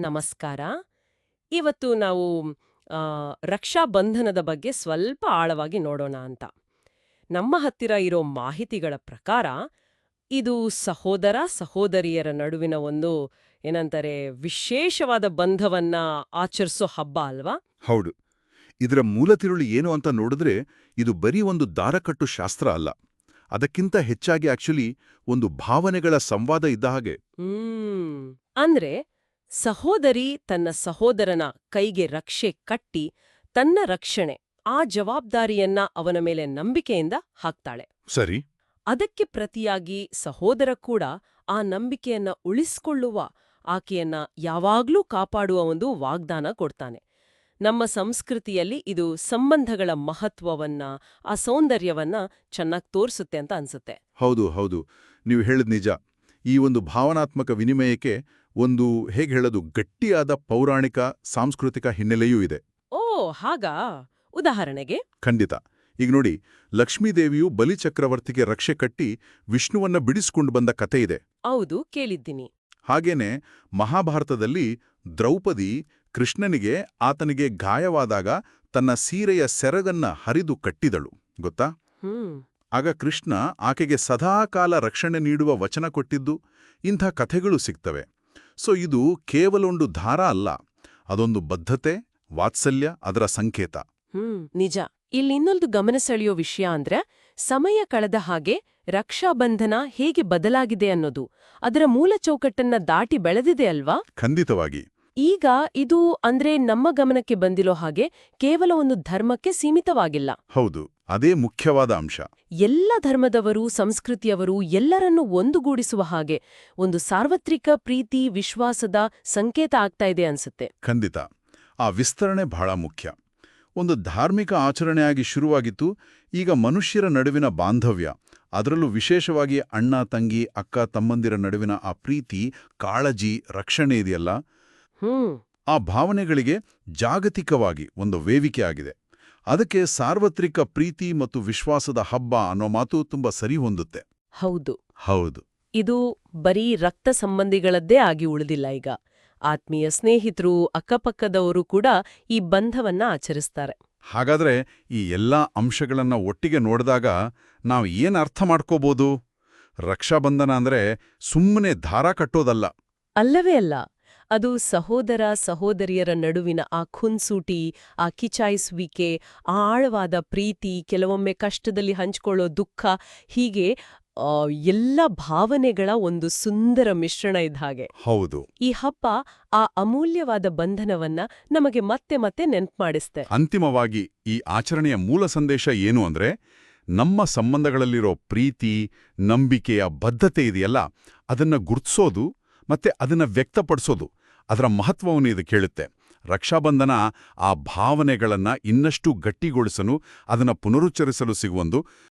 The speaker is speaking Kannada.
ನಮಸ್ಕಾರ. ಇವತ್ತು ನಾವು ರಕ್ಷಾ ಬಂಧನದ ಬಗ್ಗೆ ಸ್ವಲ್ಪ ಆಳವಾಗಿ ನೋಡೋಣ ಅಂತ. ನಮ್ಮ ಹತ್ತಿರ ಇರೋ ಮಾಹಿತಿಗಳ ಪ್ರಕಾರ ಇದು ಸಹೋದರ ಸಹೋದರಿಯರ ನಡುವಿನ ಒಂದು ಏನಂತಾರೆ ವಿಶೇಷವಾದ ಬಂಧವನ್ನ ಆಚರಿಸೋ ಹಬ್ಬ ಅಲ್ವಾ? ಹೌದು. ಇದರ ಮೂಲ ತಿರುಳು ಏನು ಅಂತ ನೋಡಿದ್ರೆ ಇದು ಬರೀ ಒಂದು ದಾರಕಟ್ಟು ಶಾಸ್ತ್ರ ಅಲ್ಲ. ಅದಕ್ಕಿಂತ ಹೆಚ್ಚಾಗಿ ಆಕ್ಚುಲಿ ಒಂದು ಭಾವನೆಗಳ ಸಂವಾದ ಇದ್ದ ಹಾಗೆ. ಅಂದ್ರೆ ಸಹೋದರಿ ತನ್ನ ಸಹೋದರನ ಕೈಗೆ ರಕ್ಷೆ ಕಟ್ಟಿ ತನ್ನ ರಕ್ಷಣೆ ಆ ಜವಾಬ್ದಾರಿಯನ್ನ ಅವನ ಮೇಲೆ ನಂಬಿಕೆಯಿಂದ ಹಾಕ್ತಾಳೆ. ಸರಿ. ಅದಕ್ಕೆ ಪ್ರತಿಯಾಗಿ ಸಹೋದರ ಕೂಡ ಆ ನಂಬಿಕೆಯನ್ನ ಉಳಿಸ್ಕೊಳ್ಳುವ, ಆಕೆಯನ್ನ ಯಾವಾಗ್ಲೂ ಕಾಪಾಡುವ ಒಂದು ವಾಗ್ದಾನ ಕೊಡ್ತಾನೆ. ನಮ್ಮ ಸಂಸ್ಕೃತಿಯಲ್ಲಿ ಇದು ಸಂಬಂಧಗಳ ಮಹತ್ವವನ್ನ, ಆ ಸೌಂದರ್ಯವನ್ನ ಚೆನ್ನಾಗಿ ತೋರಿಸುತ್ತೆ ಅಂತ ಅನ್ಸುತ್ತೆ. ಹೌದು ಹೌದು, ನೀವು ಹೇಳಿದ್ ನಿಜ. ಈ ಒಂದು ಭಾವನಾತ್ಮಕ ವಿನಿಮಯಕ್ಕೆ ಒಂದು ಹೇಗೆ ಹೇಳೋದು ಗಟ್ಟಿಯಾದ ಪೌರಾಣಿಕ ಸಾಂಸ್ಕೃತಿಕ ಹಿನ್ನೆಲೆಯೂ ಇದೆ. ಓ ಹಾಗಾ? ಉದಾಹರಣೆಗೆ? ಖಂಡಿತ. ಈಗ ನೋಡಿ, ಲಕ್ಷ್ಮೀದೇವಿಯು ಬಲಿಚಕ್ರವರ್ತಿಗೆ ರಕ್ಷೆ ಕಟ್ಟಿ ವಿಷ್ಣುವನ್ನ ಬಿಡಿಸ್ಕೊಂಡು ಬಂದ ಕತೆ ಇದೆ. ಹೌದು, ಕೇಳಿದ್ದೀನಿ. ಹಾಗೇನೆ ಮಹಾಭಾರತದಲ್ಲಿ ದ್ರೌಪದಿ ಕೃಷ್ಣನಿಗೆ ಆತನಿಗೆ ಗಾಯವಾದಾಗ ತನ್ನ ಸೀರೆಯ ಸೆರಗನ್ನ ಹರಿದು ಕಟ್ಟಿದಳು, ಗೊತ್ತಾ? ಆಗ ಕೃಷ್ಣ ಆಕೆಗೆ ಸದಾಕಾಲ ರಕ್ಷಣೆ ನೀಡುವ ವಚನ ಕೊಟ್ಟಿದ್ದು. ಇಂಥ ಕಥೆಗಳು ಸಿಗ್ತವೆ. ಸೊ ಇದು ಕೇವಲೊಂದು ದಾರ ಅಲ್ಲ, ಅದೊಂದು ಬದ್ಧತೆ, ವಾತ್ಸಲ್ಯ, ಅದರ ಸಂಕೇತ. ನಿಜ. ಇಲ್ಲಿನ್ನೊಂದು ಗಮನ ಸೆಳೆಯೋ ವಿಷಯ ಅಂದ್ರೆ ಸಮಯ ಕಳೆದ ಹಾಗೆ ರಕ್ಷಾಬಂಧನ ಹೇಗೆ ಬದಲಾಗಿದೆ ಅನ್ನೋದು. ಅದರ ಮೂಲ ಚೌಕಟ್ಟನ್ನ ದಾಟಿ ಬೆಳೆದಿದೆ ಅಲ್ವಾ? ಖಂಡಿತವಾಗಿ. ಈಗ ಇದು ಅಂದ್ರೆ ನಮ್ಮ ಗಮನಕ್ಕೆ ಬಂದಿರೋ ಹಾಗೆ ಕೇವಲ ಒಂದು ಧರ್ಮಕ್ಕೆ ಸೀಮಿತವಾಗಿಲ್ಲ. ಹೌದು, ಅದೇ ಮುಖ್ಯವಾದ ಅಂಶ. ಎಲ್ಲ ಧರ್ಮದವರು, ಸಂಸ್ಕೃತಿಯವರು ಎಲ್ಲರನ್ನೂ ಒಂದುಗೂಡಿಸುವ ಹಾಗೆ ಒಂದು ಸಾರ್ವತ್ರಿಕ ಪ್ರೀತಿ, ವಿಶ್ವಾಸದ ಸಂಕೇತ ಆಗ್ತಾ ಇದೆ ಅನ್ಸುತ್ತೆ. ಖಂಡಿತ. ಆ ವಿಸ್ತರಣೆ ಬಹಳ ಮುಖ್ಯ. ಒಂದು ಧಾರ್ಮಿಕ ಆಚರಣೆಯಾಗಿ ಶುರುವಾಗಿತ್ತು, ಈಗ ಮನುಷ್ಯರ ನಡುವಿನ ಬಾಂಧವ್ಯ, ಅದರಲ್ಲೂ ವಿಶೇಷವಾಗಿ ಅಣ್ಣ ತಂಗಿ, ಅಕ್ಕ ತಮ್ಮಂದಿರ ನಡುವಿನ ಆ ಪ್ರೀತಿ, ಕಾಳಜಿ, ರಕ್ಷಣೆ ಇದೆಯಲ್ಲ, ಆ ಭಾವನೆಗಳಿಗೆ ಜಾಗತಿಕವಾಗಿ ಒಂದು ವೇದಿಕೆ ಆಗಿದೆ. ಅದಕ್ಕೆ ಸಾರ್ವತ್ರಿಕ ಪ್ರೀತಿ ಮತ್ತು ವಿಶ್ವಾಸದ ಹಬ್ಬ ಅನ್ನೋ ಮಾತು ತುಂಬಾ ಸರಿ ಹೊಂದುತ್ತೆ. ಹೌದು ಹೌದು. ಇದು ಬರೀ ರಕ್ತ ಸಂಬಂಧಿಗಳದ್ದೇ ಆಗಿ ಉಳಿದಿಲ್ಲ. ಈಗ ಆತ್ಮೀಯ ಸ್ನೇಹಿತರು, ಅಕ್ಕಪಕ್ಕದವರು ಕೂಡ ಈ ಬಂಧವನ್ನ ಆಚರಿಸ್ತಾರೆ. ಹಾಗಾದ್ರೆ ಈ ಎಲ್ಲಾ ಅಂಶಗಳನ್ನ ಒಟ್ಟಿಗೆ ನೋಡಿದಾಗ ನಾವು ಏನ್ ಅರ್ಥ ಮಾಡ್ಕೋಬೋದು? ರಕ್ಷಾಬಂಧನ ಅಂದ್ರೆ ಸುಮ್ಮನೆ ದಾರ ಕಟ್ಟೋದಲ್ಲ. ಅಲ್ಲವೇ ಅಲ್ಲ. ಅದು ಸಹೋದರ ಸಹೋದರಿಯರ ನಡುವಿನ ಆ ಖುನ್ಸೂಟಿ, ಆ ಕಿಚಾಯಿಸುವಿಕೆ, ಆ ಆಳವಾದ ಪ್ರೀತಿ, ಕೆಲವೊಮ್ಮೆ ಕಷ್ಟದಲ್ಲಿ ಹಂಚಿಕೊಳ್ಳೋ ದುಃಖ, ಹೀಗೆ ಎಲ್ಲ ಭಾವನೆಗಳ ಒಂದು ಸುಂದರ ಮಿಶ್ರಣ ಇದ್ದ ಹಾಗೆ. ಹೌದು. ಈ ಹಬ್ಬ ಆ ಅಮೂಲ್ಯವಾದ ಬಂಧನವನ್ನ ನಮಗೆ ಮತ್ತೆ ಮತ್ತೆ ನೆನ್ಪು ಮಾಡಿಸ್ತೆ. ಅಂತಿಮವಾಗಿ ಈ ಆಚರಣೆಯ ಮೂಲ ಸಂದೇಶ ಏನು ಅಂದ್ರೆ, ನಮ್ಮ ಸಂಬಂಧಗಳಲ್ಲಿರೋ ಪ್ರೀತಿ, ನಂಬಿಕೆಯ ಬದ್ಧತೆ ಇದೆಯಲ್ಲ, ಅದನ್ನ ಗುರ್ತಿಸೋದು ಮತ್ತೆ ಅದನ್ನ ವ್ಯಕ್ತಪಡಿಸೋದು, ಅದರ ಮಹತ್ವವನ್ನು ಇದು ಕೇಳುತ್ತೆ. ರಕ್ಷಾಬಂಧನ ಆ ಭಾವನೆಗಳನ್ನ ಇನ್ನಷ್ಟು ಗಟ್ಟಿಗೊಳಿಸಲು, ಅದನ್ನ ಪುನರುಚ್ಚರಿಸಲು ಸಿಗುವೊಂದು